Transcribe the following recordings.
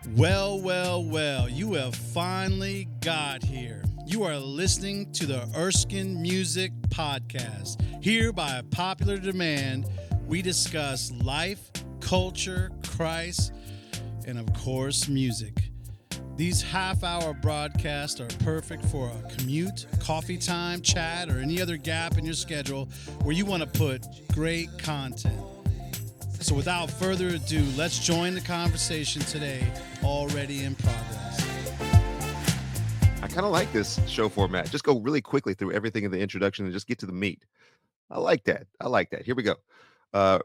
Well, you have finally got here. You are listening to the Erskine Music Podcast. Here, by popular demand, we discuss life, culture, Christ, and of course, music. These half-hour broadcasts are perfect for a commute, coffee time, chat, or any other gap in your schedule where you want to put great content. So without further ado, let's join the conversation today, already in progress. I kind of like this show format. Just go really quickly through everything in the introduction and just get to the meat. I like that. I like that. Here we go. Uh,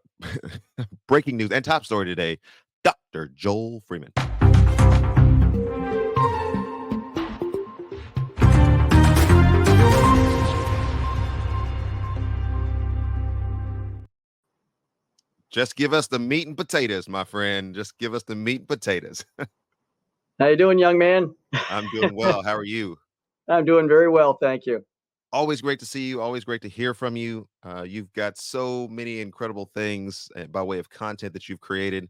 breaking news and top story today. Dr. Joel Freeman. Just give us the meat and potatoes, my friend. Just give us the meat and potatoes. How you doing, young man? I'm doing well. How are you? I'm doing very well, thank you. Always great to see you. Always great to hear from you. You've got so many incredible things by way of content that you've created,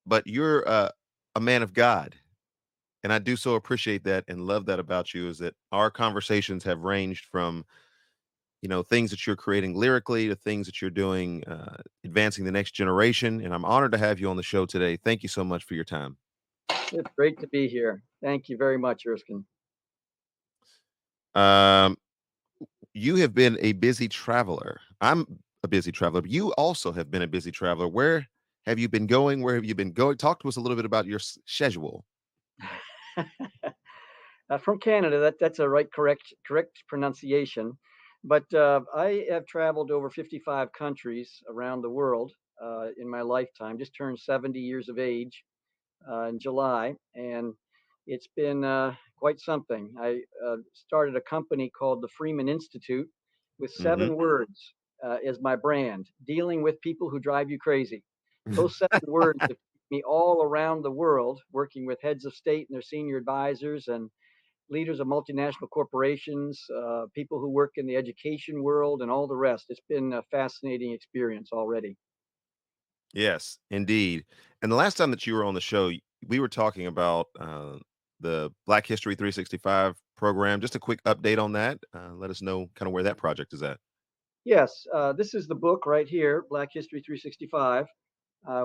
but you're a man of God. And I do so appreciate that and love that about you is that our conversations have ranged from, things that you're creating lyrically to things that you're doing, advancing the next generation. And I'm honored to have you on the show today. Thank you so much for your time. It's great to be here. Thank you very much, Erskine. Um, you have been a busy traveler. I'm a busy traveler, but you also have been a busy traveler. Where have you been going? Where have you been going? Talk to us a little bit about your schedule. From Canada, that's a correct pronunciation. But I have traveled over 55 countries around the world in my lifetime. Just turned 70 years of age in July, and it's been quite something. I started a company called the Freeman Institute with Hmm. 7 words as my brand: dealing with people who drive you crazy. Those 7 words have taken me all around the world, working with heads of state and their senior advisors and leaders of multinational corporations, people who work in the education world, and all the rest. It's been a fascinating experience already. Yes, indeed. And the last time that you were on the show, we were talking about the Black History 365 program. Just a quick update on that. Let us know kind of where that project is at. Yes, this is the book right here, Black History 365.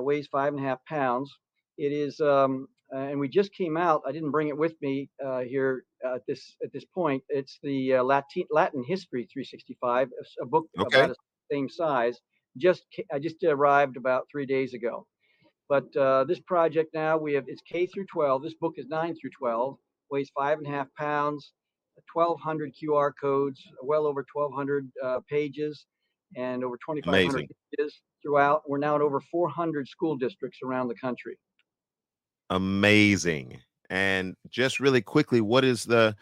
Weighs 5.5 pounds. It is, and we just came out. I didn't bring it with me here at this point. It's the Latin History 365, a book about Okay. the same size. I just arrived about 3 days ago. But this project now it's K through 12. This book is 9 through 12. Weighs 5.5 pounds. 1,200 QR codes, well over 1,200 pages, and over 2,500 Amazing. images throughout. We're now in over 400 school districts around the country. Amazing. And just really quickly, what is the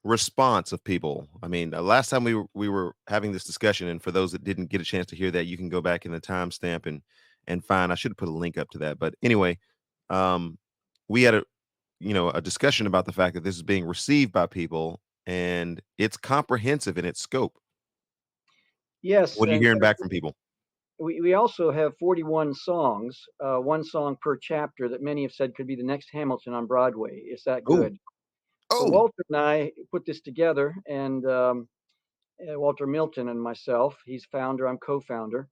response of people? I mean, last time we were having this discussion, and for those that didn't get a chance to hear that, you can go back in the timestamp and find. I should have put a link up to that, but anyway, um, we had a discussion about the fact that this is being received by people and it's comprehensive in its scope. Yes, What are you and hearing back from people? we also have 41 songs, one song per chapter, that many have said could be the next Hamilton on Broadway. Is that Oh, good? So oh, Walter and I put this together, and Walter Milton and myself. He's founder, I'm co-founder.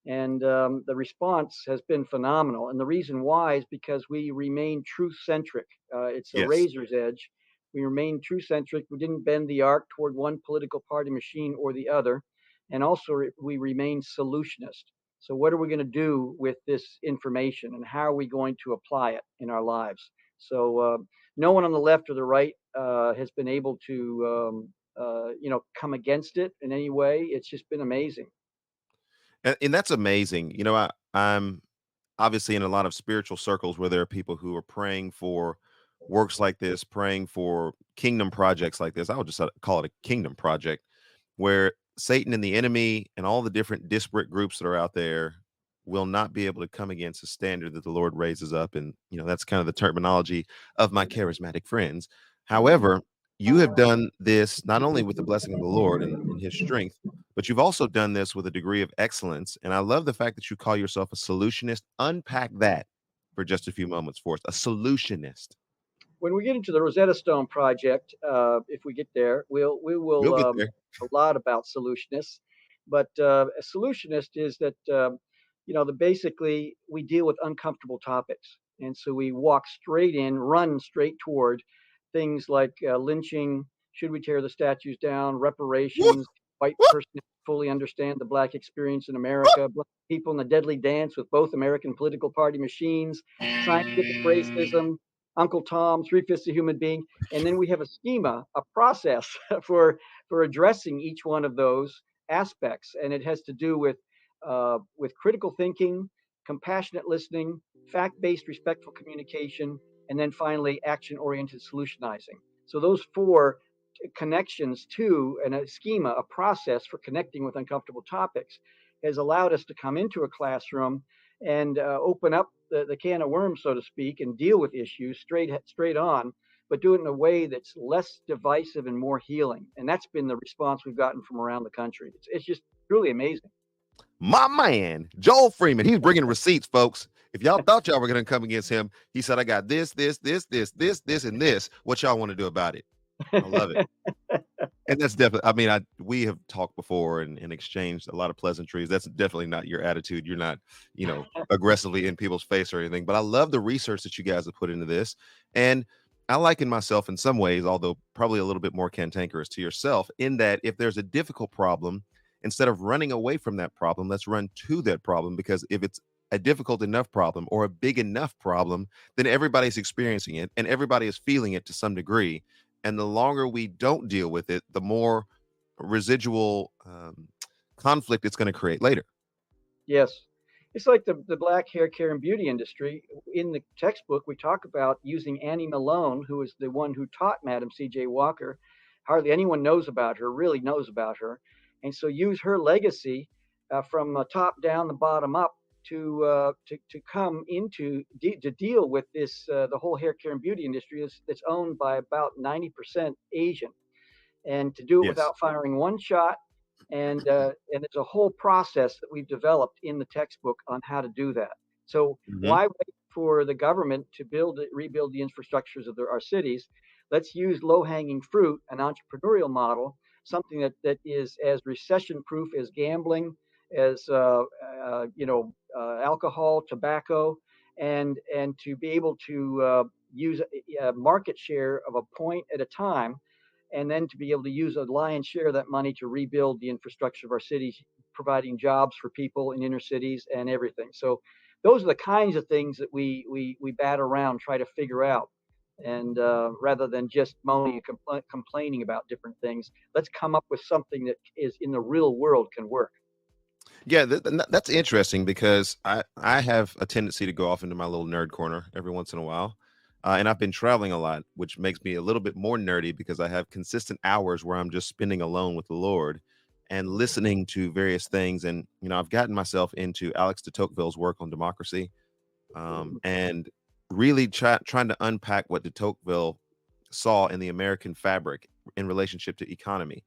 And the response has been phenomenal. And the reason why is because we remain truth centric. It's a yes, razor's edge. We remain truth centric. We didn't bend the arc toward one political party machine or the other. And also, we remain solutionist. So, what are we going to do with this information, and how are we going to apply it in our lives? So, no one on the left or the right has been able to, come against it in any way. It's just been amazing. and that's amazing. I'm obviously in a lot of spiritual circles where there are people who are praying for works like this, praying for kingdom projects like this. I would just call it a kingdom project where Satan and the enemy and all the different disparate groups that are out there will not be able to come against a standard that the Lord raises up. And, that's kind of the terminology of my charismatic friends. However, you have done this not only with the blessing of the Lord and his strength, but you've also done this with a degree of excellence. And I love the fact that you call yourself a solutionist. Unpack that. for just a few moments for us? A solutionist. When we get into the Rosetta Stone project, if we get there, we will We'll get there. a lot about solutionists. But a solutionist is that basically we deal with uncomfortable topics, and so we walk straight in, run straight toward things like lynching. Should we tear the statues down? Woo! Reparations. White Woo! person fully understand the black experience in America. Black people in the deadly dance with both American political party machines. Scientific racism. Uncle Tom, three-fifths a human being, and then we have a schema, a process for addressing each one of those aspects, and it has to do with critical thinking, compassionate listening, fact-based, respectful communication, and then finally action-oriented solutionizing. So those four connections to and a schema, a process for connecting with uncomfortable topics, has allowed us to come into a classroom and open up the can of worms, so to speak, and deal with issues straight on, but do it in a way that's less divisive and more healing. And that's been the response we've gotten from around the country. It's just truly amazing. My man, Joel Freeman, he's bringing receipts, folks. If y'all thought y'all were going to come against him, he said, I got this, and this. What y'all want to do about it? I love it. And that's definitely, I mean, we have talked before and exchanged a lot of pleasantries. That's definitely not your attitude. You're not, aggressively in people's face or anything, but I love the research that you guys have put into this. And I liken myself in some ways, although probably a little bit more cantankerous to yourself, in that if there's a difficult problem, instead of running away from that problem, let's run to that problem, because if it's a difficult enough problem or a big enough problem, then everybody's experiencing it and everybody is feeling it to some degree. And the longer we don't deal with it, the more residual conflict it's going to create later. Yes. It's like the black hair care and beauty industry. In the textbook, we talk about using Annie Malone, who is the one who taught Madam C.J. Walker. Hardly anyone knows about her, really knows about her. And so use her legacy from the top down, the bottom up, to come into to deal with this the whole hair care and beauty industry that's owned by about 90% Asian, and to do it Yes. without firing one shot. And there's a whole process that we've developed in the textbook on how to do that. So why wait for the government to rebuild the infrastructures of our cities? Let's use low-hanging fruit, an entrepreneurial model, something that is as recession-proof as gambling, as alcohol, tobacco, and to be able to use a market share of a point at a time, and then to be able to use a lion's share of that money to rebuild the infrastructure of our cities, providing jobs for people in inner cities and everything. So those are the kinds of things that we bat around, try to figure out. And rather than just moaning and complaining about different things, let's come up with something that is in the real world can work. Yeah, that's interesting, because I have a tendency to go off into my little nerd corner every once in a while. And I've been traveling a lot, which makes me a little bit more nerdy, because I have consistent hours where I'm just spending alone with the Lord and listening to various things. And, I've gotten myself into Alex de Tocqueville's work on democracy, and really trying to unpack what de Tocqueville saw in the American fabric in relationship to economy.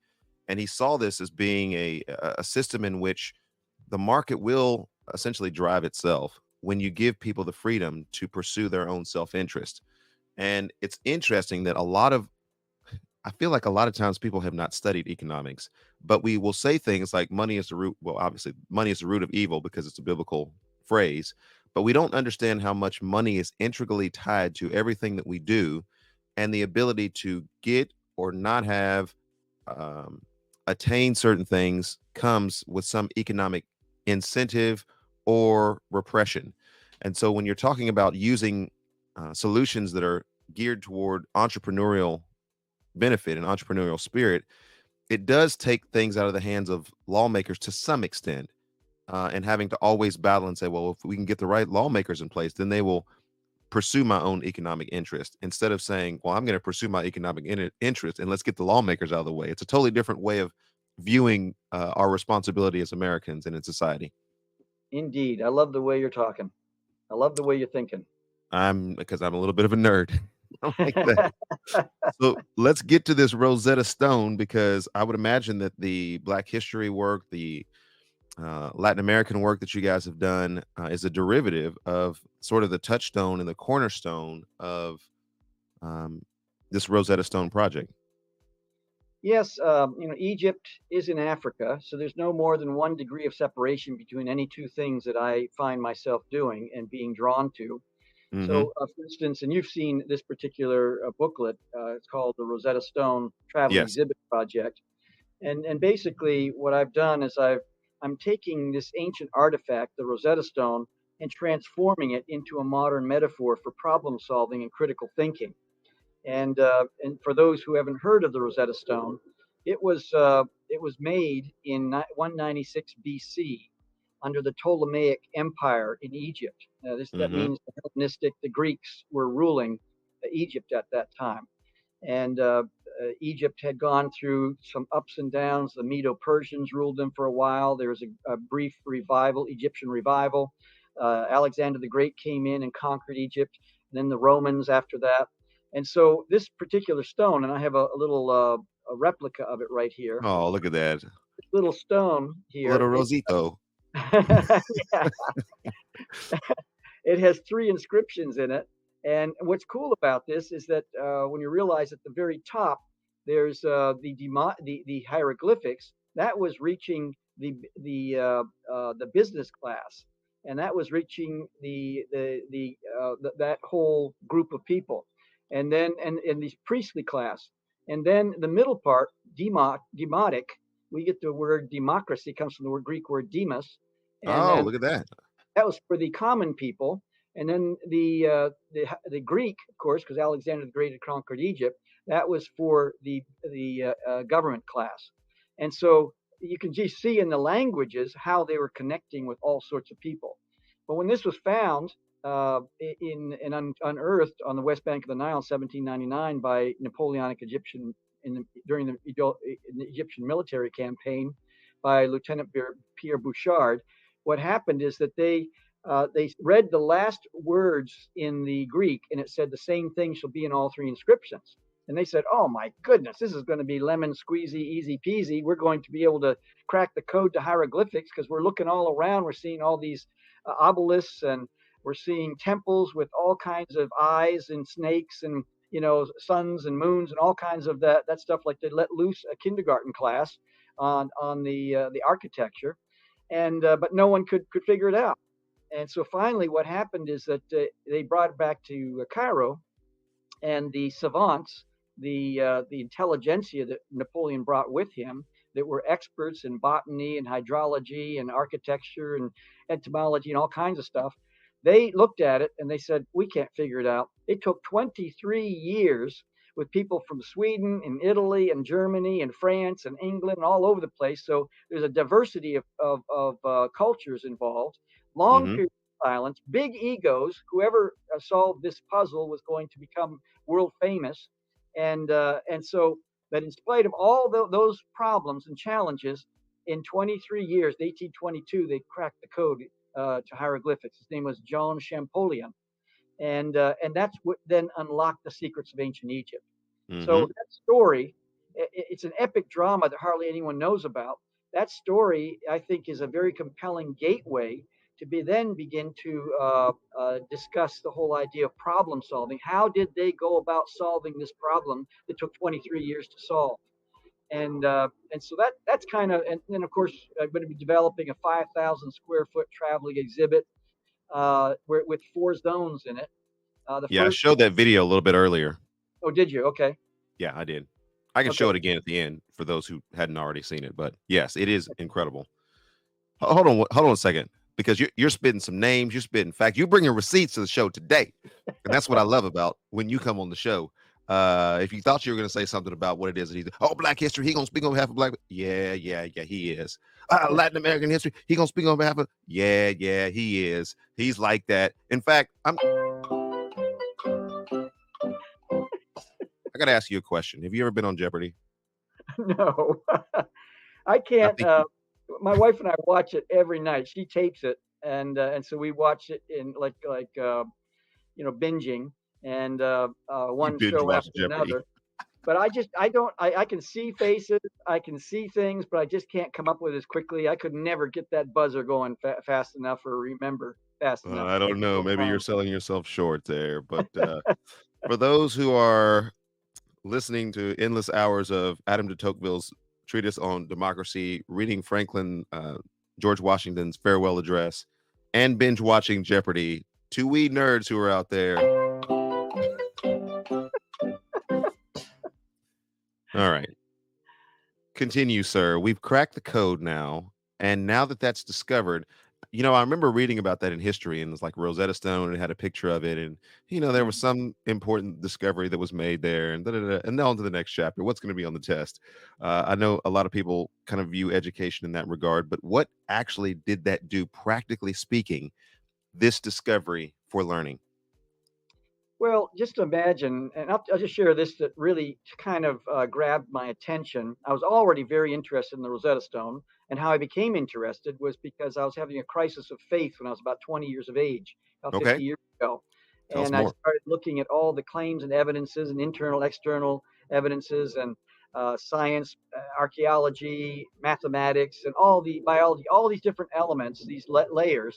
And he saw this as being a system in which the market will essentially drive itself when you give people the freedom to pursue their own self-interest. And it's interesting that I feel like a lot of times people have not studied economics, but we will say things like money is the root. Well, obviously money is the root of evil because it's a biblical phrase, but we don't understand how much money is integrally tied to everything that we do, and the ability to get or not have, attain certain things comes with some economic incentive or repression. And so when you're talking about using solutions that are geared toward entrepreneurial benefit and entrepreneurial spirit, it does take things out of the hands of lawmakers to some extent, and having to always battle and say, well, if we can get the right lawmakers in place, then they will pursue my own economic interest, instead of saying, well, I'm going to pursue my economic interest and let's get the lawmakers out of the way. It's a totally different way of viewing our responsibility as Americans and in society. Indeed. I love the way you're talking. I love the way you're thinking. Because I'm a little bit of a nerd. I like that. So let's get to this Rosetta Stone, because I would imagine that the Black history work, the Latin American work that you guys have done is a derivative of sort of the touchstone and the cornerstone of um, this Rosetta Stone project. Yes, Egypt is in Africa, so there's no more than 1 degree of separation between any two things that I find myself doing and being drawn to. Hmm. So, for instance, and you've seen this particular booklet, it's called the Rosetta Stone Travel Yes. Exhibit Project. And basically, what I've done is I'm taking this ancient artifact, the Rosetta Stone, and transforming it into a modern metaphor for problem solving and critical thinking. And for those who haven't heard of the Rosetta Stone, it was made in 196 BC under the Ptolemaic Empire in Egypt. That Hmm. means the Hellenistic, the Greeks were ruling Egypt at that time. And Egypt had gone through some ups and downs. The Medo-Persians ruled them for a while. There was a brief revival, Egyptian revival. Alexander the Great came in and conquered Egypt, and then the Romans after that. And so this particular stone, and I have a little a replica of it right here. Oh, look at that. This little stone here, Little Rosito. yeah, it has 3 inscriptions in it. And what's cool about this is that when you realize at the very top, there's the hieroglyphics that was reaching the business class, and that was reaching that whole group of people, and then and the priestly class, and then the middle part, demotic. We get the word democracy comes from the word Greek word demos, and Oh, then look at that. that was for the common people. And then the Greek, of course, because Alexander the Great had conquered Egypt, that was for the government class. And so you can just see in the languages how they were connecting with all sorts of people. But when this was found unearthed on the west bank of the Nile in 1799 by Napoleonic Egyptian during the Egyptian military campaign by Lieutenant Pierre Bouchard, what happened is that they read the last words in the Greek, and it said the same thing shall be in all 3 inscriptions. And they said, "Oh my goodness, this is going to be lemon squeezy, easy peasy. We're going to be able to crack the code to hieroglyphics because we're looking all around. We're seeing all these obelisks, and we're seeing temples with all kinds of eyes and snakes and suns and moons and all kinds of that stuff. Like they let loose a kindergarten class on the architecture, and but no one could figure it out. And so finally, what happened is that they brought it back to Cairo, and the savants, the intelligentsia that Napoleon brought with him, that were experts in botany and hydrology and architecture and entomology and all kinds of stuff, they looked at it and they said, "We can't figure it out." It took 23 years with people from Sweden and Italy and Germany and France and England and all over the place. So there's a diversity of cultures involved. Long Hmm. period of silence, big egos. Whoever solved this puzzle was going to become world famous, and so that in spite of all those problems and challenges, in 23 years, 1822, they cracked the code to hieroglyphics. His name was John Champollion, and that's what then unlocked the secrets of ancient Egypt. So Hmm. that story, it's an epic drama that hardly anyone knows about. That story, I think, is a very compelling gateway to begin to discuss the whole idea of problem solving. How did they go about solving this problem that took 23 years to solve? And so that's kind of, and then of course I'm going to be developing a 5,000 square foot traveling exhibit with 4 zones in it. The Yeah, I first, showed that video a little bit earlier. oh, did you? Okay, Yeah, I did. I can okay. show it again at the end for those who hadn't already seen it. But yes, it is incredible. Hold on, hold on a second, because you're spitting some names, you're spitting facts, you're bringing receipts to the show today, and that's what I love about when you come on the show. If you thought you were going to say something about what it is that he's, oh, Black history, he gonna speak on behalf of Black, yeah, yeah, yeah, he is. Latin American history, he gonna speak on behalf of, yeah, yeah, he is. He's like that. In fact, I got to ask you a question. Have you ever been on Jeopardy? No, I I can't. think My wife and I watch it every night. She tapes it, and so we watch it in like binging, and you one binge show watch after Jeopardy. another. but I can see faces, I can see things, but I just can't come up with it as quickly. I could never get that buzzer going fast enough or remember fast enough I to make don't it know. go Maybe you're around. selling yourself short there. But for those who are listening to endless hours of Adam de Tocqueville's treatise on democracy, reading George Washington's farewell address, and binge watching Jeopardy, to we nerds who are out there. All right. Continue, sir. We've cracked the code now. And now that that's discovered, I remember reading about that in history, and it's like Rosetta Stone, and it had a picture of it. And, there was some important discovery that was made there, and and then on to the next chapter. What's going to be on the test? I know a lot of people kind of view education in that regard, but what actually did that do, practically speaking, this discovery for learning? Well, just imagine, and I'll just share this that really kind of grabbed my attention. I was already very interested in the Rosetta Stone, and how I became interested was because I was having a crisis of faith when I was about 20 years of age, about Okay. 50 years ago. Tell us And I more. started looking at all the claims and evidences and internal, external evidences and science, archaeology, mathematics, and all the biology, all these different elements, these layers.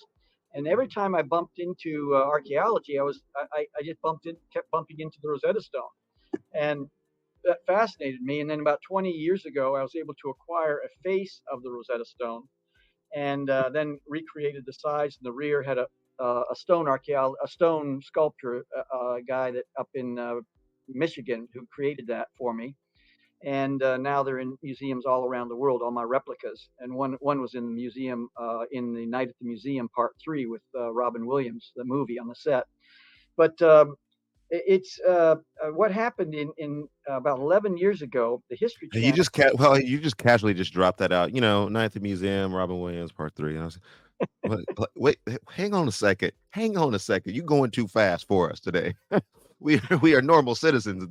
And every time I bumped into archaeology, I just kept bumping into the Rosetta Stone, and that fascinated me. And then about 20 years ago, I was able to acquire a face of the Rosetta Stone, and then recreated the sides and the rear. Had a stone sculptor guy that up in Michigan who created that for me, and now they're in museums all around the world. All my replicas, and one was in the museum in the Night at the Museum Part 3 with Robin Williams, the movie on the set. But it's what happened in about 11 years ago. The History And you Channel. you just casually just dropped that out. Night at the Museum, Robin Williams, Part 3. And I was wait, hang on a second. Hang on a second. You're going too fast for us today. we are normal citizens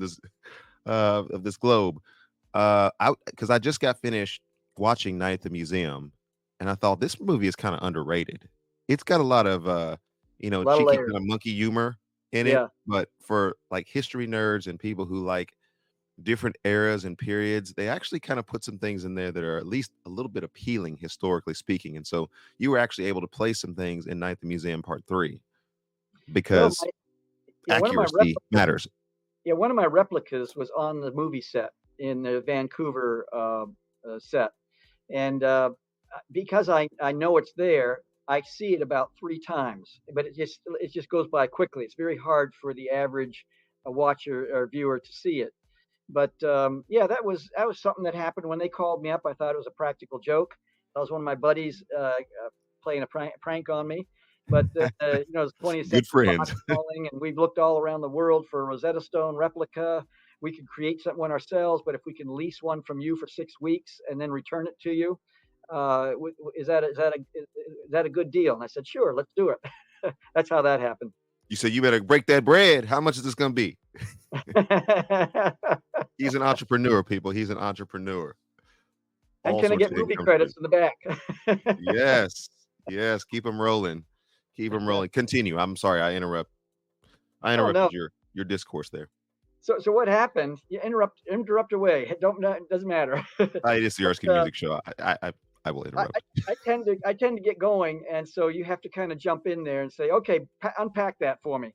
of this globe. Because I just got finished watching Night at the Museum, and I thought this movie is kind of underrated. It's got a lot of A lot of cheeky layers. kind of monkey humor in it, Yeah. but for like history nerds and people who like different eras and periods, they actually kind of put some things in there that are at least a little bit appealing historically speaking. And so you were actually able to play some things in Night at the Museum Part 3 Well, because one of my accuracy matters. one of my replicas was on the movie set in the Vancouver set, and because I know it's there, I see it about 3 times, but it just goes by quickly. It's very hard for the average watcher or viewer to see it. But yeah, that was something that happened when they called me up. I thought it was a practical joke. That was one of my buddies playing a prank on me. But it's 20th Good Century Fox friends. calling, and we've looked all around the world for a Rosetta Stone replica. We could create one ourselves, but if we can lease one from you for 6 weeks and then return it to you, is that a good deal? And I said, sure, let's do it. That's how that happened. You said you better break that bread. How much is this going to be? He's an entrepreneur, people. He's an entrepreneur. And All can I sorts get of movie income credits streams. in the back? Yes. Keep them rolling. Keep them rolling. Continue. I'm sorry. I Oh interrupted no. your discourse there. So what happened? You interrupt away. Don't no, it doesn't matter. It's the Erskine uh, Music Show. I will I, interrupt. I tend to get going, and so you have to kind of jump in there and say, okay, unpack that for me.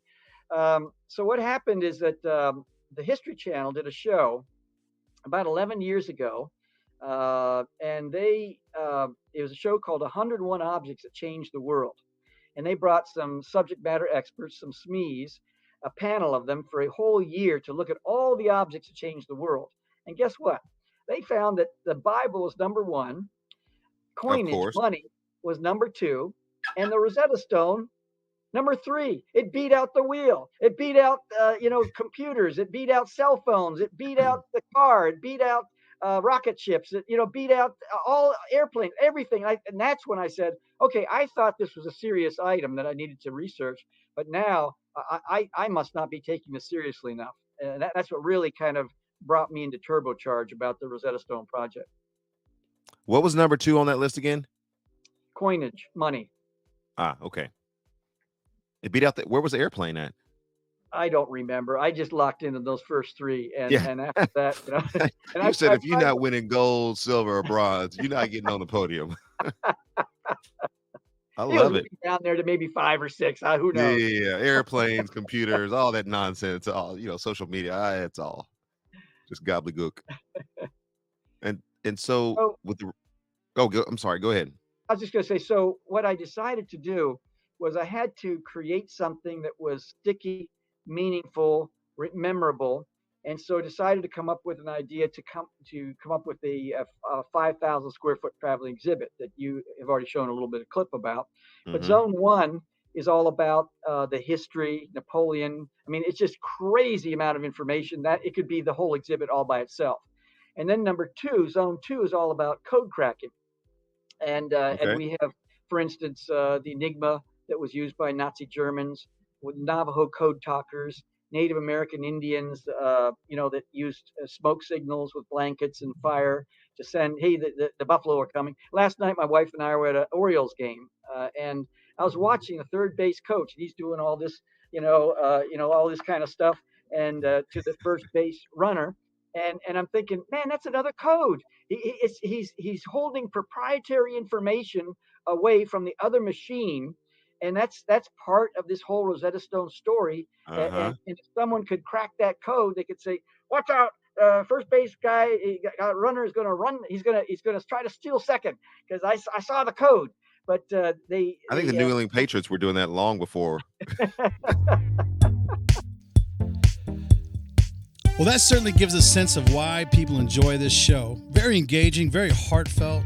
So what happened is that the History Channel did a show about 11 years ago, and it was a show called 101 Objects That Changed the World, and they brought some subject matter experts, some SMEs, a panel of them for a whole year to look at all the objects that changed the world. And guess what? They found that the Bible was number one, Of coinage, course. money, was number two, and the Rosetta Stone number three. It beat out the wheel. It beat out computers. It beat out cell phones. It beat out the car. It beat out rocket ships. It beat out all airplanes, everything. And that's when I said, okay, I thought this was a serious item that I needed to research, but now I must not be taking this seriously enough. And that's what really kind of brought me into turbocharge about the Rosetta Stone project. What was number 2 on that list again? Coinage, money. Okay. It beat out where was the airplane at? I don't remember. I just locked into those first three, and Yeah. after that, and You said I if you're tried. not winning gold, silver, or bronze, you're not getting on the podium. I It was love it. way down there to maybe 5 or 6. Who Yeah, knows? yeah, yeah. Airplanes, computers, all that nonsense, all social media. It's all just gobbledygook. And so So with the oh, I'm sorry. Go ahead. I was just going to say, so what I decided to do was I had to create something that was sticky, meaningful, memorable, and so I decided to come up with an idea to come up with a 5,000 square foot traveling exhibit that you have already shown a little bit of clip about. But Hmm. Zone One is all about the history, Napoleon. I mean, it's just crazy amount of information that it could be the whole exhibit all by itself. And then number two, Zone Two is all about code cracking. And Okay. we have, for instance, the Enigma that was used by Nazi Germans, with Navajo code talkers, Native American Indians, that used smoke signals with blankets and fire to send, hey, the buffalo are coming. Last night, my wife and I were at an Orioles game, and I was watching the third base coach, and he's doing all this, all this kind of stuff, and to the first base runner, and I'm thinking, man, that's another code. He's holding proprietary information away from the other machine, and that's part of this whole Rosetta Stone story. Uh-huh. And if someone could crack that code, they could say, "Watch out! First base guy, runner is going to run. He's going to try to steal second because I saw the code." But they I think the they New England Patriots were doing that long before. Well, that certainly gives a sense of why people enjoy this show. Very engaging, very heartfelt.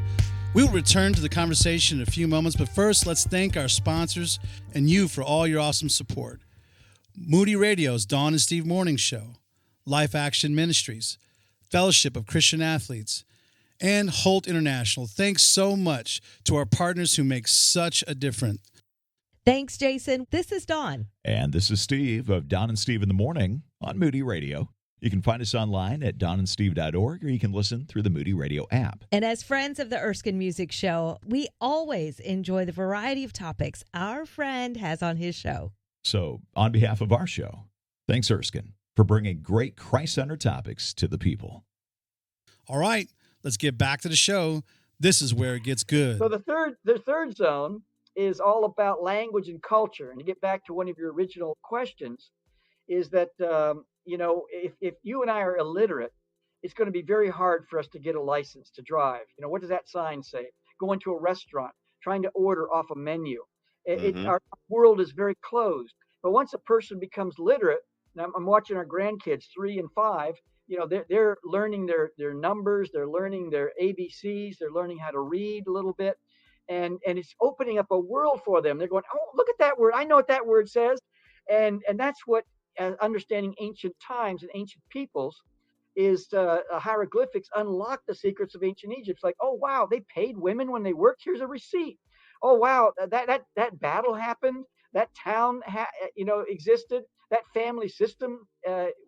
We will return to the conversation in a few moments, but first, let's thank our sponsors and you for all your awesome support. Moody Radio's Dawn and Steve Morning Show, Life Action Ministries, Fellowship of Christian Athletes, and Holt International. Thanks so much to our partners who make such a difference. Thanks, Jason. This is Dawn. And this is Steve of Don and Steve in the Morning on Moody Radio. You can find us online at donandsteve.org, or you can listen through the Moody Radio app. And as friends of the Erskine Music Show, we always enjoy the variety of topics our friend has on his show. So, on behalf of our show, thanks, Erskine, for bringing great Christ-centered topics to the people. All right, let's get back to the show. This is where it gets good. So the third zone is all about language and culture. And to get back to one of your original questions, is that if you and I are illiterate, it's going to be very hard for us to get a license to drive. What does that sign say? Going to a restaurant, trying to order off a menu. Mhm. Our world is very closed. But once a person becomes literate, and I'm watching our grandkids, 3 and 5, they're learning their numbers, they're learning their ABCs, they're learning how to read a little bit, and it's opening up a world for them. They're going, oh, look at that word. I know what that word says, and that's what understanding ancient times and ancient peoples is. Hieroglyphics unlock the secrets of ancient Egypt. It's like, oh wow, they paid women when they worked. Here's a receipt. Oh wow, that battle happened. That town existed. That family system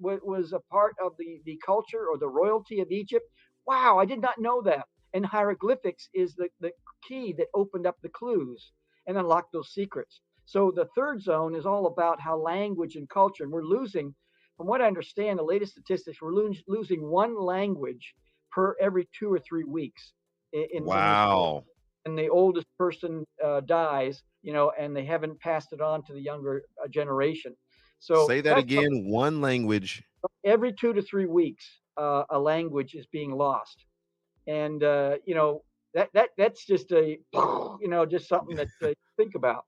was a part of the culture or the royalty of Egypt. Wow, I did not know that. And hieroglyphics is the key that opened up the clues and unlocked those secrets. So the third zone is all about how language and culture, and we're losing, from what I understand, the latest statistics, we're losing one language per every 2 or 3 weeks in this world. Wow. And the oldest person dies, and they haven't passed it on to the younger generation. So Say that that's again. One language. every 2 to 3 weeks, a language is being lost, and that's just just something that to think about.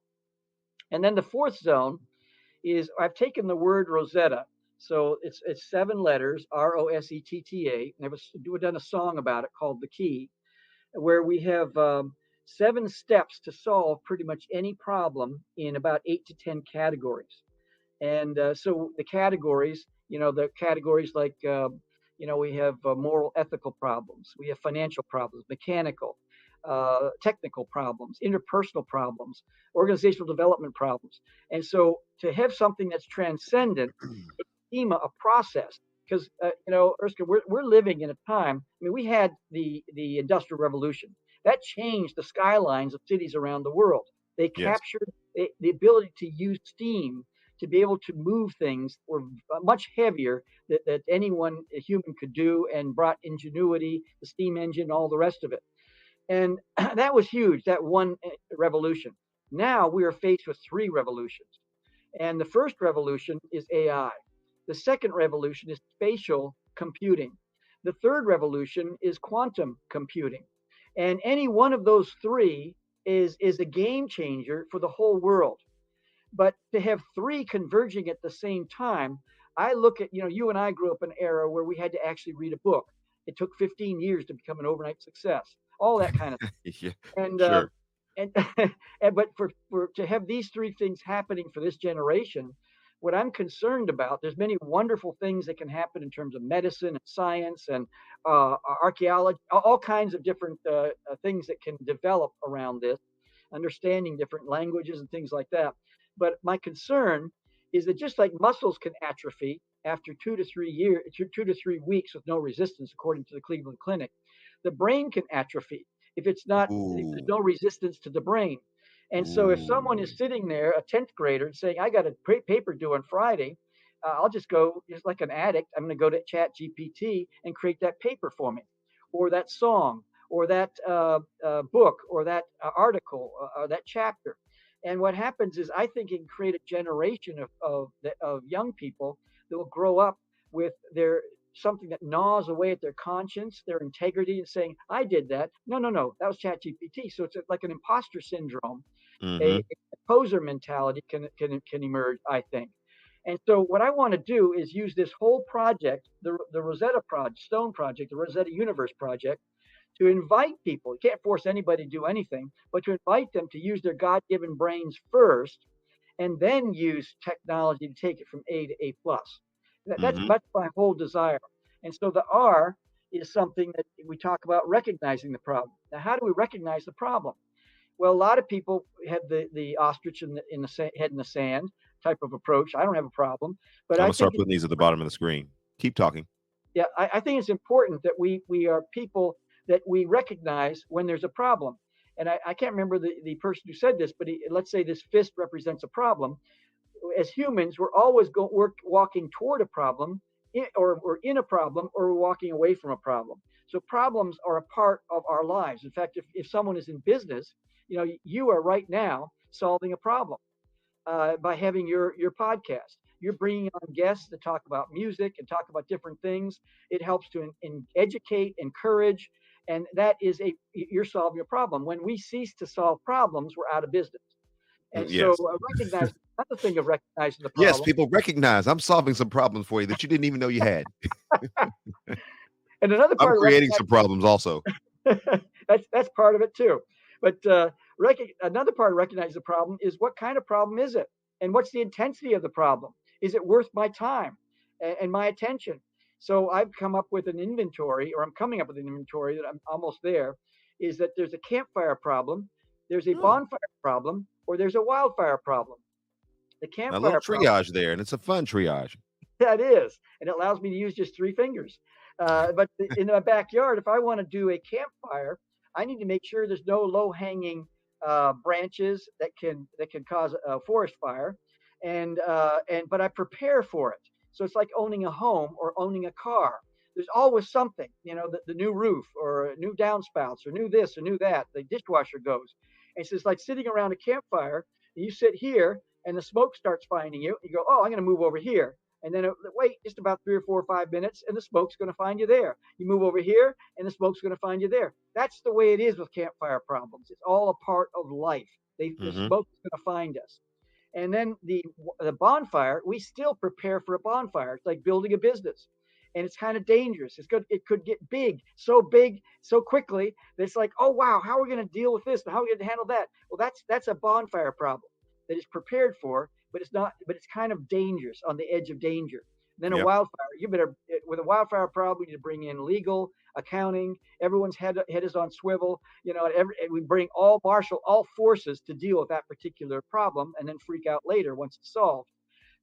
And then the fourth zone is I've taken the word Rosetta. So it's 7 letters, Rosetta. We've done a song about it called The Key, where we have 7 steps to solve pretty much any problem in about 8 to 10 categories. And so the categories like, we have moral, ethical problems, we have financial problems, mechanical, technical problems, interpersonal problems, organizational development problems. And so to have something that's transcendent, a schema, a process, because Erskine, we're living in a time. I mean, we had the Industrial Revolution that changed the skylines of cities around the world. They Yes. captured the ability to use steam to be able to move things were much heavier that anyone a human could do, and brought ingenuity, the steam engine, all the rest of it. And that was huge, that one revolution. Now we are faced with three revolutions. And the first revolution is AI. The second revolution is spatial computing. The third revolution is quantum computing. And any one of those three is a game changer for the whole world. But to have three converging at the same time, I look at, you and I grew up in an era where we had to actually read a book. It took 15 years to become an overnight success, all that kind of thing. Yeah, And sure. and but for to have these three things happening for this generation, what I'm concerned about, there's many wonderful things that can happen in terms of medicine and science and archaeology, all kinds of different things that can develop around this, understanding different languages and things like that. But my concern is that just like muscles can atrophy after 2 to 3 weeks with no resistance, according to the Cleveland Clinic, the brain can atrophy if there's Ooh, no resistance to the brain. And so if someone ooh. is sitting there, a 10th grader, and saying, I got a paper due on Friday, I'll just go, just like an addict, I'm going to go to Chat GPT and create that paper for me, or that song, or that book, or that article, or that chapter. And what happens is, I think it can create a generation of young people that will grow up with their something that gnaws away at their conscience, their integrity, and saying, I did that. No, no, no, that was ChatGPT. So it's like an imposter syndrome, a Mm-hmm. poser mentality can emerge, I think. And so what I want to do is use this whole project, the Rosetta Project, Stone Project, the Rosetta Universe Project, to invite people. You can't force anybody to do anything, but to invite them to use their God-given brains first, and then use technology to take it from A to A plus. That's Mm-hmm. my whole desire. And so the R is something that we talk about, recognizing the problem. Now, how do we recognize the problem? Well, a lot of people have the ostrich in the head in the sand type of approach. I don't have a problem, but I'm I gonna think start putting these at the bottom of the screen. Keep talking. yeah, I think it's important that we are people that we recognize when there's a problem. And I can't remember the person who said this, but let's say this fist represents a problem. As humans, we're always walking toward a problem, or we're in a problem, or we're walking away from a problem. So problems are a part of our lives. In fact, if someone is in business, you are right now solving a problem by having your podcast. You're bringing on guests to talk about music and talk about different things. It helps to educate, encourage, and that is you're solving a problem. When we cease to solve problems, we're out of business. And so Yes. recognize another thing of recognizing the Yes, problem. people recognize I'm solving some problems for you that you didn't even know you had. And another I'm part of creating some problems also. that's part of it too. But another part of recognizing the problem is, what kind of problem is it, and what's the intensity of the problem? Is it worth my time and my attention? So I've come up with an inventory, or I'm coming up with an inventory that I'm almost there. Is that there's a campfire problem, there's a Oh, bonfire problem, or there's a wildfire problem. The a little campfire problem. triage there, and it's a fun triage. That is, and it allows me to use just three fingers. But in my backyard, if I want to do a campfire, I need to make sure there's no low-hanging branches that can cause a forest fire, and but I prepare for it. So it's like owning a home or owning a car. There's always something, the new roof, or new downspouts, or new this or new that. The dishwasher goes, and so it's like sitting around a campfire. And you sit here, and the smoke starts finding you. You go, oh, I'm going to move over here. And then wait just about 3 or 4 or 5 minutes, and the smoke's going to find you there. You move over here, and the smoke's going to find you there. That's the way it is with campfire problems. It's all a part of life. The Hmm. smoke is going to find us. And then the bonfire, we still prepare for a bonfire. It's like building a business, and it's kind of dangerous. It could get big so quickly that it's like, oh wow, how are we going to deal with this? And how are we going to handle that? Well, that's a bonfire problem that is prepared for, but it's not. But it's kind of dangerous, on the edge of danger. Then a Yep. wildfire, with a wildfire problem, we need to bring in legal, accounting. Everyone's head is on swivel. We bring all forces to deal with that particular problem, and then freak out later once it's solved.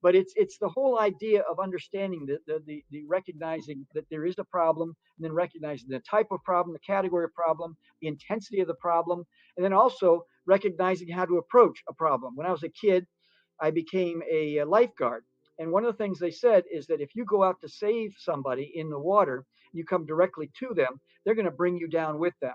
But it's the whole idea of understanding the recognizing that there is a problem, and then recognizing the type of problem, the category of problem, the intensity of the problem, and then also recognizing how to approach a problem. When I was a kid, I became a lifeguard. And one of the things they said is that if you go out to save somebody in the water, you come directly to them, they're going to bring you down with them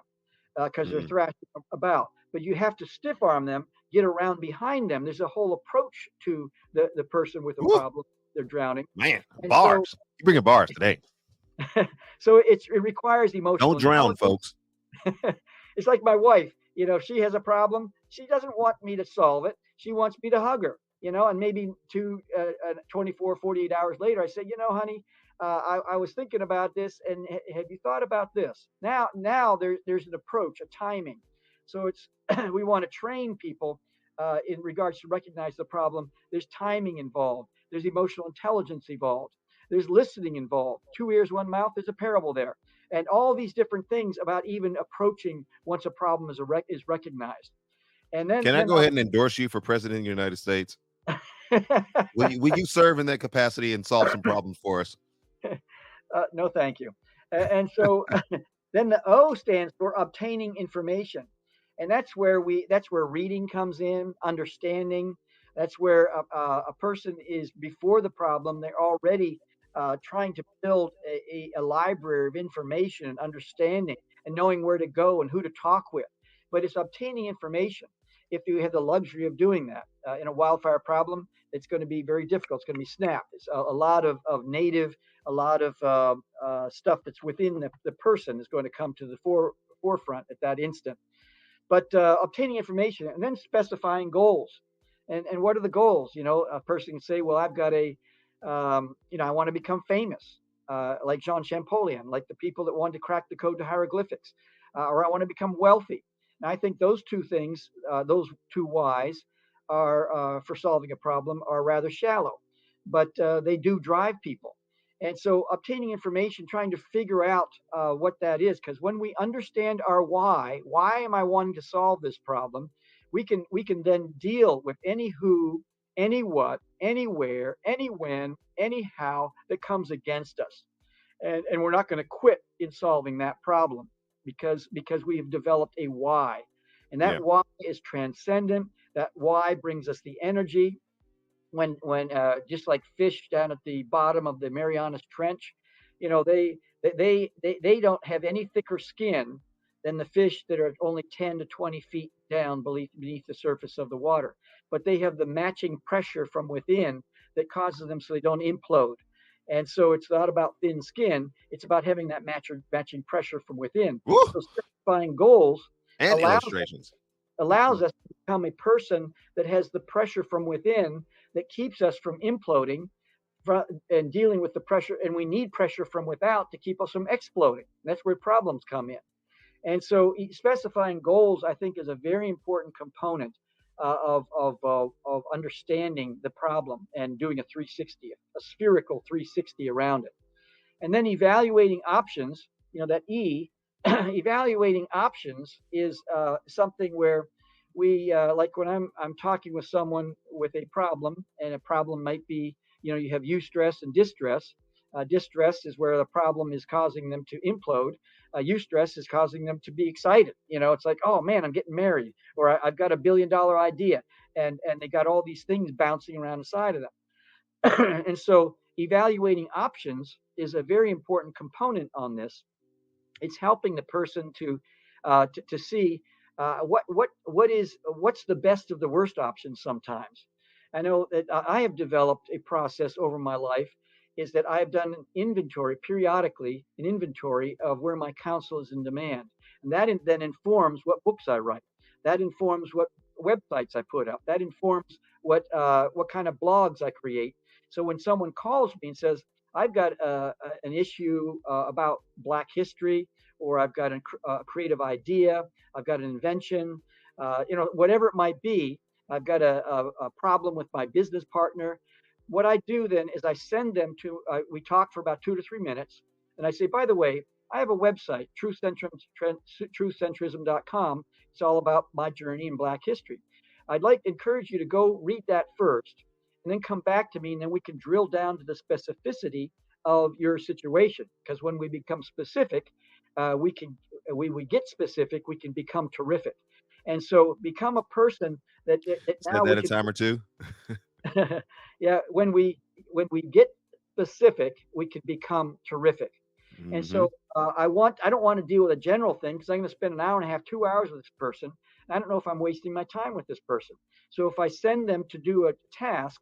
because they're Mm. thrashing about. But you have to stiff arm them, get around behind them. There's a whole approach to the person with a Woo, problem. They're drowning. man, And so, bars. You bringing bars today. so it requires emotional Don't drown, intelligence. folks. It's like my wife, if she has a problem, she doesn't want me to solve it. She wants me to hug her, and maybe 24, 48 hours later, I say, honey, I was thinking about this, and have you thought about this? Now there's an approach, a timing. So it's we want to train people in regards to recognize the problem. There's timing involved. There's emotional intelligence involved. There's listening involved. 2 ears, 1 mouth. There's a parable there, and all these different things about even approaching once a problem is recognized. And then, Can I go ahead and endorse you for president of the United States? Will you serve in that capacity and solve some problems for us? No, thank you. And so then the O stands for obtaining information. And that's where reading comes in, understanding. That's where a person is before the problem. They're already trying to build a library of information and understanding and knowing where to go and who to talk with. But it's obtaining information. If you have the luxury of doing that in a wildfire problem, it's going to be very difficult. It's going to be snap. It's a lot of native, a lot of stuff that's within the person is going to come to the forefront at that instant. But obtaining information and then specifying goals. And what are the goals? A person can say, well, I've got I want to become famous, like Jean Champollion, like the people that wanted to crack the code to hieroglyphics, or I want to become wealthy. And I think those two things, those two whys, are for solving a problem are rather shallow, but they do drive people. And so obtaining information, trying to figure out what that is, because when we understand our why am I wanting to solve this problem, we can then deal with any who, any what, anywhere, any when, anyhow that comes against us. And we're not going to quit in solving that problem because we have developed a why. And that why is transcendent. That why brings us the energy. When just like fish down at the bottom of the Marianas Trench, they don't have any thicker skin than the fish that are only 10 to 20 feet down beneath the surface of the water. But they have the matching pressure from within that causes them so they don't implode. And so it's not about thin skin. It's about having that matching pressure from within. Woo! So specifying goals And illustrations allows us to become a person that has the pressure from within that keeps us from imploding and dealing with the pressure. And we need pressure from without to keep us from exploding. That's where problems come in. And so specifying goals, I think, is a very important component of understanding the problem and doing a 360, a spherical 360 around it. And then evaluating options, that E, evaluating options is something where we, like when I'm talking with someone with a problem, and a problem might be, you have eustress and distress. Distress is where the problem is causing them to implode. Eustress is causing them to be excited. It's like, oh man, I'm getting married, or I've got $1 billion idea, and they got all these things bouncing around inside of them. And so evaluating options is a very important component on this. It's helping the person to see what's the best of the worst options sometimes. I know that I have developed a process over my life is that I have done periodically an inventory of where my counsel is in demand. And that then informs what books I write. That informs what websites I put up. That informs what kind of blogs I create. So when someone calls me and says, I've got an issue about Black history, or I've got a creative idea, I've got an invention, whatever it might be, I've got a problem with my business partner. What I do then is I send them to, we talk for about 2 to 3 minutes, and I say, by the way, I have a website, truthcentrism.com. It's all about my journey in Black history. I'd like to encourage you to go read that first, and then come back to me, and then we can drill down to the specificity of your situation. Because when we become specific, we get specific, we can become terrific. And so become a person that now that a time or two. Yeah, when we get specific, we can become terrific. And Hmm. so I don't want to deal with a general thing because I'm going to spend an hour and a half, 2 hours with this person. And I don't know if I'm wasting my time with this person. So if I send them to do a task,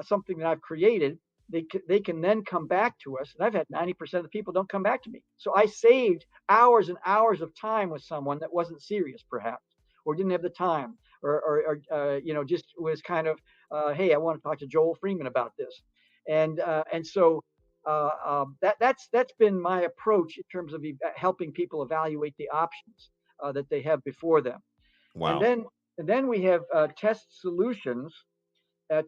something that I've created, they can then come back to us. And I've had 90% of the people don't come back to me. So I saved hours and hours of time with someone that wasn't serious, perhaps, or didn't have the time, or just was kind of, hey, I want to talk to Joel Freeman about this, and so that's been my approach in terms of helping people evaluate the options that they have before them. And Wow. then we have test solutions.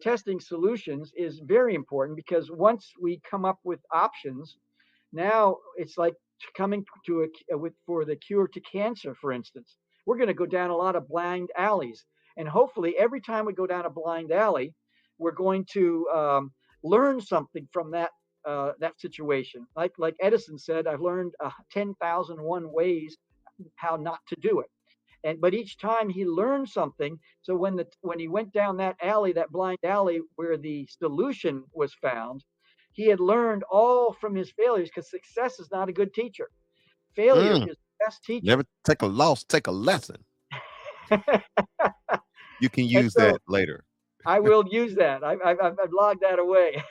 Testing solutions is very important because once we come up with options, now it's like coming to for the cure to cancer, for instance. We're going to go down a lot of blind alleys, and hopefully, every time we go down a blind alley, we're going to learn something from that situation. Like Edison said, I've learned 10,001 ways how not to do it. But each time he learned something. So when he went down that alley, that blind alley where the solution was found, he had learned all from his failures because success is not a good teacher. Failure Mm. is the best teacher. Never take a loss, take a lesson. You can And use so that later. I will use that. I've logged that away.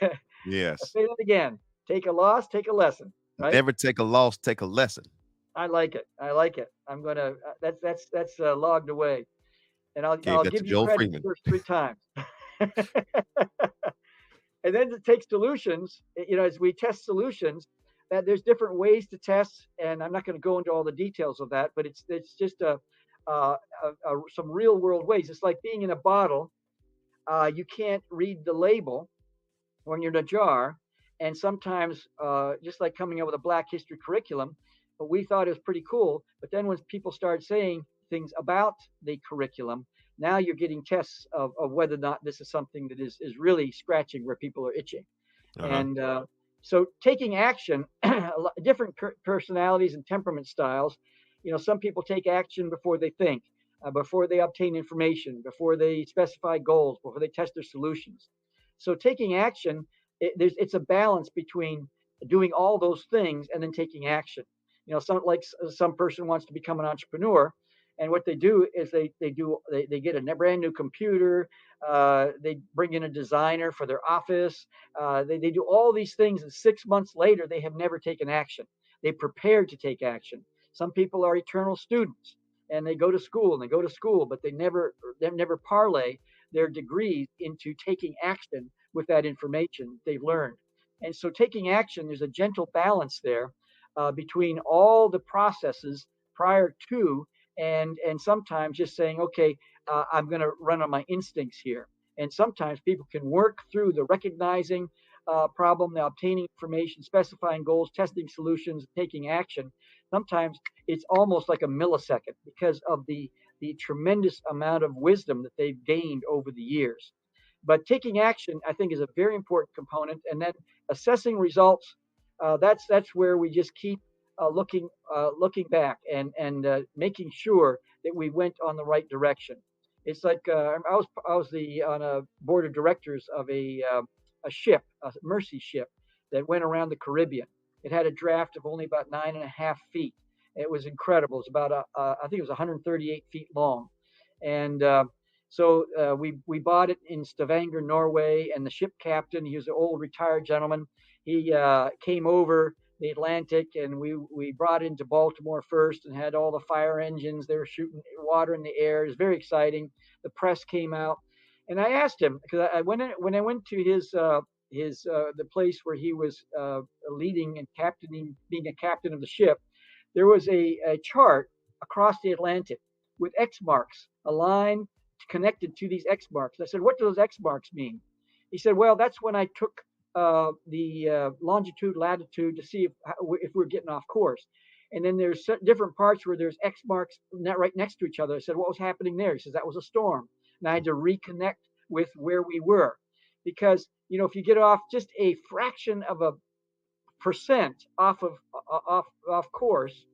Yes. Say it again. Take a loss, take a lesson. Right? Never take a loss, take a lesson. I like it. I like it. I'm gonna. That's logged away, and Gave I'll that to give you Joel credit the Freeman. first 3 times. And then to take solutions, as we test solutions, that there's different ways to test, and I'm not going to go into all the details of that, but it's just some real world ways. It's like being in a bottle. You can't read the label when you're in a jar, and sometimes just like coming up with a Black History curriculum, but we thought it was pretty cool. But then when people started saying things about the curriculum, now you're getting tests of whether or not this is something that is really scratching where people are itching. Uh-huh. And so taking action, different personalities and temperament styles. Some people take action before they think, before they obtain information, before they specify goals, before they test their solutions. So taking action, it's a balance between doing all those things and then taking action. Some person wants to become an entrepreneur, and what they do is they get a brand new computer. They bring in a designer for their office. They do all these things, and 6 months later, they have never taken action. They prepared to take action. Some people are eternal students, and they go to school and they go to school, but they never parlay their degrees into taking action with that information they've learned. And so, taking action, there's a gentle balance there between all the processes prior to, and sometimes just saying, okay, I'm going to run on my instincts here. And sometimes people can work through the recognizing problem, the obtaining information, specifying goals, testing solutions, taking action. Sometimes it's almost like a millisecond because of the tremendous amount of wisdom that they've gained over the years. But taking action, I think, is a very important component. And then assessing results, that's where we just keep looking back and making sure that we went on the right direction. It's like I was on a board of directors of a ship, a mercy ship that went around the Caribbean. It had a draft of only about 9.5 feet. It was incredible. It was about I think it was 138 feet long, and so we bought it in Stavanger, Norway, and the ship captain, he was an old retired gentleman. He came over the Atlantic, and we brought it into Baltimore first and had all the fire engines. They were shooting water in the air. It was very exciting. The press came out, and I asked him because when I went to his the place where he was leading and captaining, being a captain of the ship, there was a chart across the Atlantic with X marks, a line connected to these X marks. I said, "What do those X marks mean?" He said, "Well, that's when I took the longitude, latitude to see if we're getting off course. And then there's different parts where there's X marks right next to each other." I said, "What was happening there?" He says, "That was a storm." And I had to reconnect with where we were, because if you get off just a fraction of a percent off course,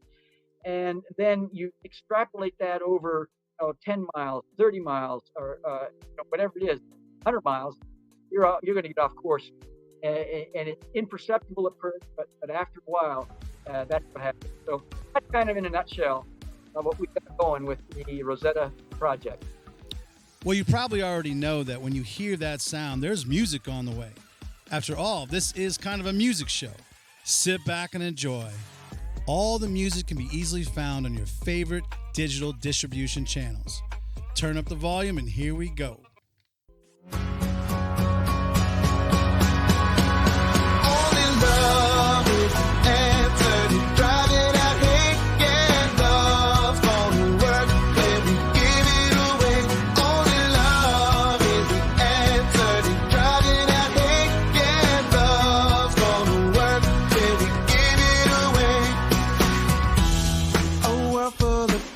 and then you extrapolate that over 10 miles, 30 miles, or whatever it is, 100 miles, you're going to get off course, and it's imperceptible at first, but after a while, that's what happens. So that's kind of in a nutshell what we got going with the Rosetta Project. Well, you probably already know that when you hear that sound, there's music on the way. After all, this is kind of a music show. Sit back and enjoy. All the music can be easily found on your favorite digital distribution channels. Turn up the volume and here we go.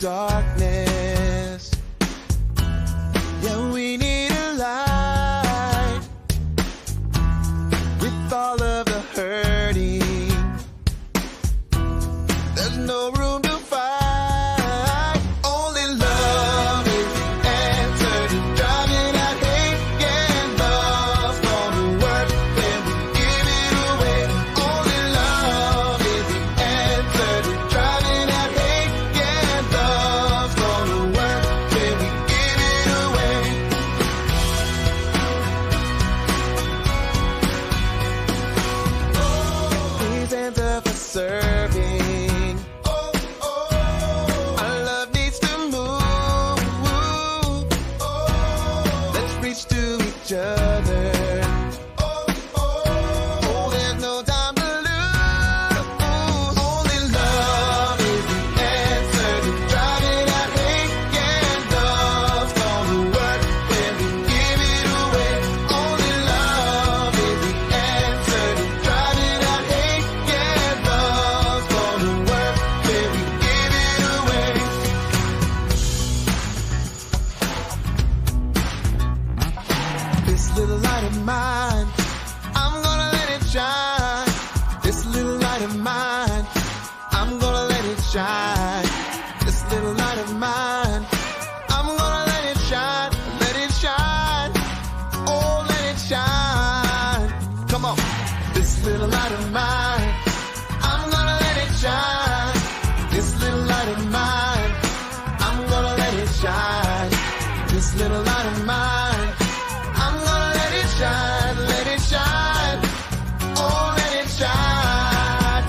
Darkness, yeah, we need a light. With all of the hurting, there's no room to fight. Only love is the answer to driving out hate. Yeah, love's gonna work when we give it away. Only love is the answer to driving out hate. Yeah, love's gonna work when we give it away. Please answer for serving. Our love needs to move. Let's reach to each other. Oh, there's no time to lose. Only love is the answer to driving out hate. Yeah, love's gonna work when we give it away. Only love is the answer to driving out hate. Yeah, love's gonna work when we give it away. This little light of mine, I'm gonna let it shine. This little light of mine, I'm gonna let it shine. This little light of mine, I'm gonna let it shine. Let it shine. Oh, let it shine. Come on. This little light of mine, I'm gonna let it shine. This little light of mine, I'm gonna let it shine. This little light of mine, I'm gonna let it shine. Let it shine. Oh, let it shine.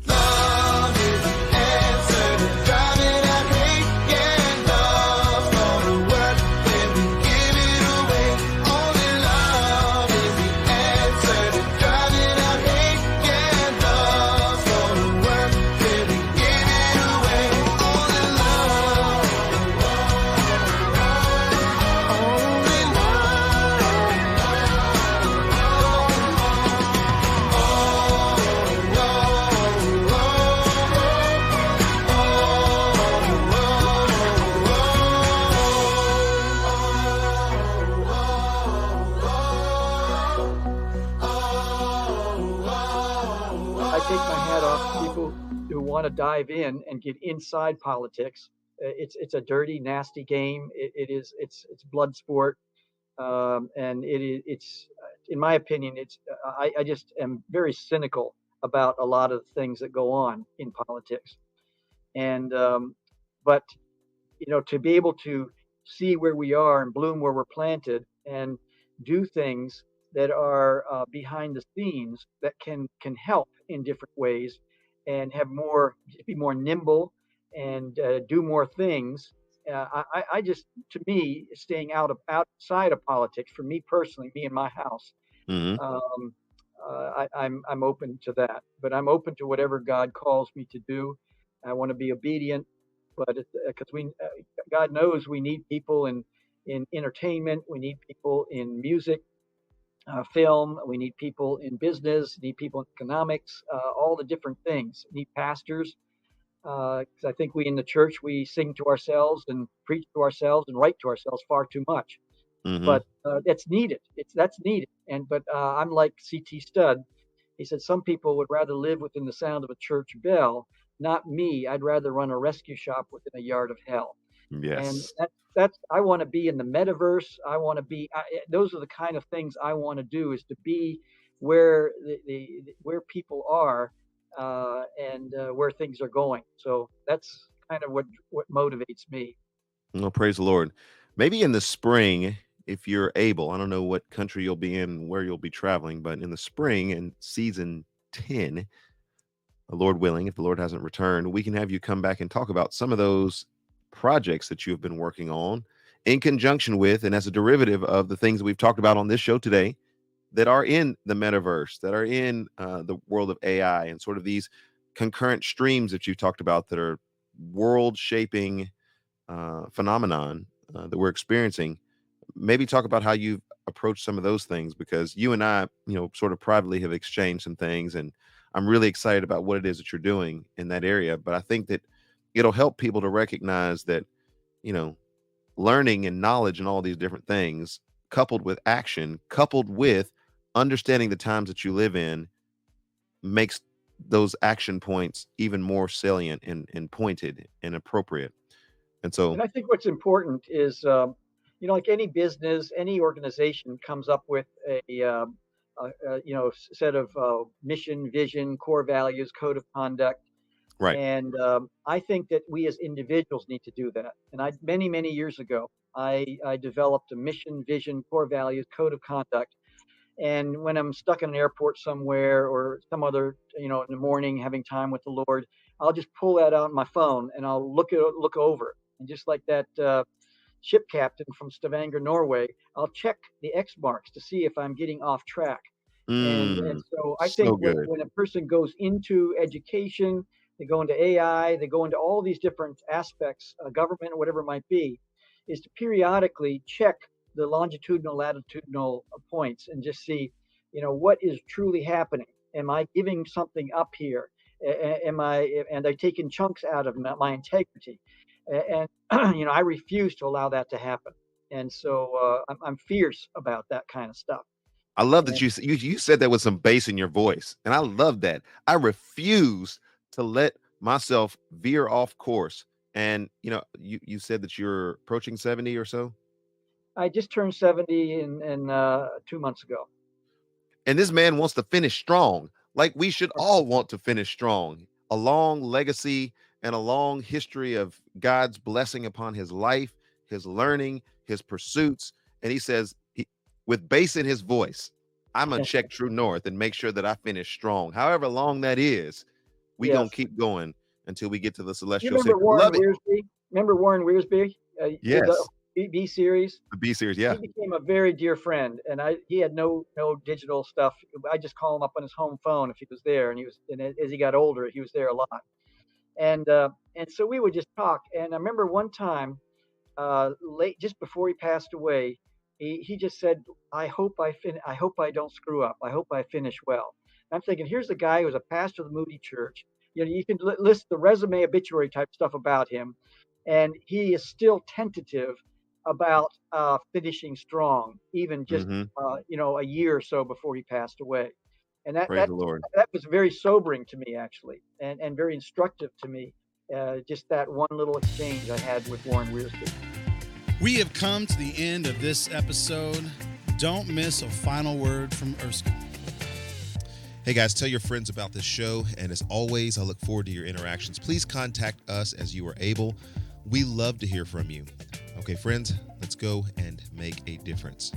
Love is the answer to driving out hate. Yeah, love's gonna work when we give it away. Only love is the answer to driving out hate. Yeah, love's gonna work when we give it away. Only love. Only I take my hat off to people who want to dive in and get inside politics. It's a dirty, nasty game. It's blood sport, and it's in my opinion, I just am very cynical about a lot of the things that go on in politics. And but to be able to see where we are and bloom where we're planted and do things that are behind the scenes that can help in different ways and be more nimble and do more things. I just, to me, staying outside of politics, for me personally, me and my house, Hmm. I'm open to that. But I'm open to whatever God calls me to do. I want to be obedient, but because God knows we need people in entertainment, we need people in music, film, we need people in business, need people in economics, all the different things. We need pastors, because I think we in the church we sing to ourselves and preach to ourselves and write to ourselves far too much. Hmm. But that's needed. That's needed. But I'm like C.T. Studd. He said some people would rather live within the sound of a church bell. Not me. I'd rather run a rescue shop within a yard of hell. And Yes. that's I want to be in the metaverse. I want to be. Those are the kind of things I want to do. Is to be where where people are, and where things are going. So that's kind of what motivates me. Well, praise the Lord. Maybe in the spring, if you're able, I don't know what country you'll be in, where you'll be traveling, but in the spring in season 10, Lord willing, if the Lord hasn't returned, we can have you come back and talk about some of those projects that you've been working on in conjunction with and as a derivative of the things we've talked about on this show today that are in the metaverse, that are in the world of AI and sort of these concurrent streams that you talked about that are world shaping phenomenon that we're experiencing. Maybe talk about how you've approached some of those things, because you and I, sort of privately have exchanged some things, and I'm really excited about what it is that you're doing in that area. But I think that it'll help people to recognize that, learning and knowledge and all these different things, coupled with action, coupled with understanding the times that you live in, makes those action points even more salient and pointed and appropriate. And so, And I think what's important is, like any business, any organization comes up with a set of mission, vision, core values, code of conduct. right. And I think that we as individuals need to do that. And many years ago, I developed a mission, vision, core values, code of conduct. And when I'm stuck in an airport somewhere or some other, in the morning having time with the Lord, I'll just pull that out on my phone and I'll look over it. And just like that ship captain from Stavanger, Norway, I'll check the X marks to see if I'm getting off track. And so I think So good. when a person goes into education, they go into AI, they go into all these different aspects, government, whatever it might be, is to periodically check the longitudinal, latitudinal points and just see, what is truly happening. Am I giving something up here? And I taking chunks out of my integrity? And I refuse to allow that to happen. And so I'm fierce about that kind of stuff. I love that And you said that with some bass in your voice, and I love that. I refuse to let myself veer off course. And you said that you're approaching 70 or so, I just turned 70 in 2 months ago. and this man wants to finish strong. Like we should all want to finish strong. A long legacy and a long history of God's blessing upon his life, his learning, his pursuits. And he says, with bass in his voice, I'm gonna check True North and make sure that I finish strong. However long that is, we Yes. gonna keep going until we get to the You celestial remember city. Warren Love it. Wiersbe? Remember Warren Wiersbe? Yes, The B series. the B series. Yeah, He became a very dear friend, and he had no digital stuff. I just call him up on his home phone if he was there, and as he got older, he was there a lot. And so we would just talk. And I remember one time, late just before he passed away, he just said, I hope I don't screw up. I hope I finish well. And I'm thinking, here's a guy who was a pastor of the Moody Church. You can list the resume obituary type stuff about him, and he is still tentative about finishing strong, even just a year or so before he passed away. And praise the Lord. that was very sobering to me, actually, and very instructive to me. Just that one little exchange I had with Warren Wiersbe. We have come to the end of this episode. Don't miss a final word from Erskine. Hey guys, tell your friends about this show. And as always, I look forward to your interactions. Please contact us as you are able. We love to hear from you. Okay, friends, let's go and make a difference.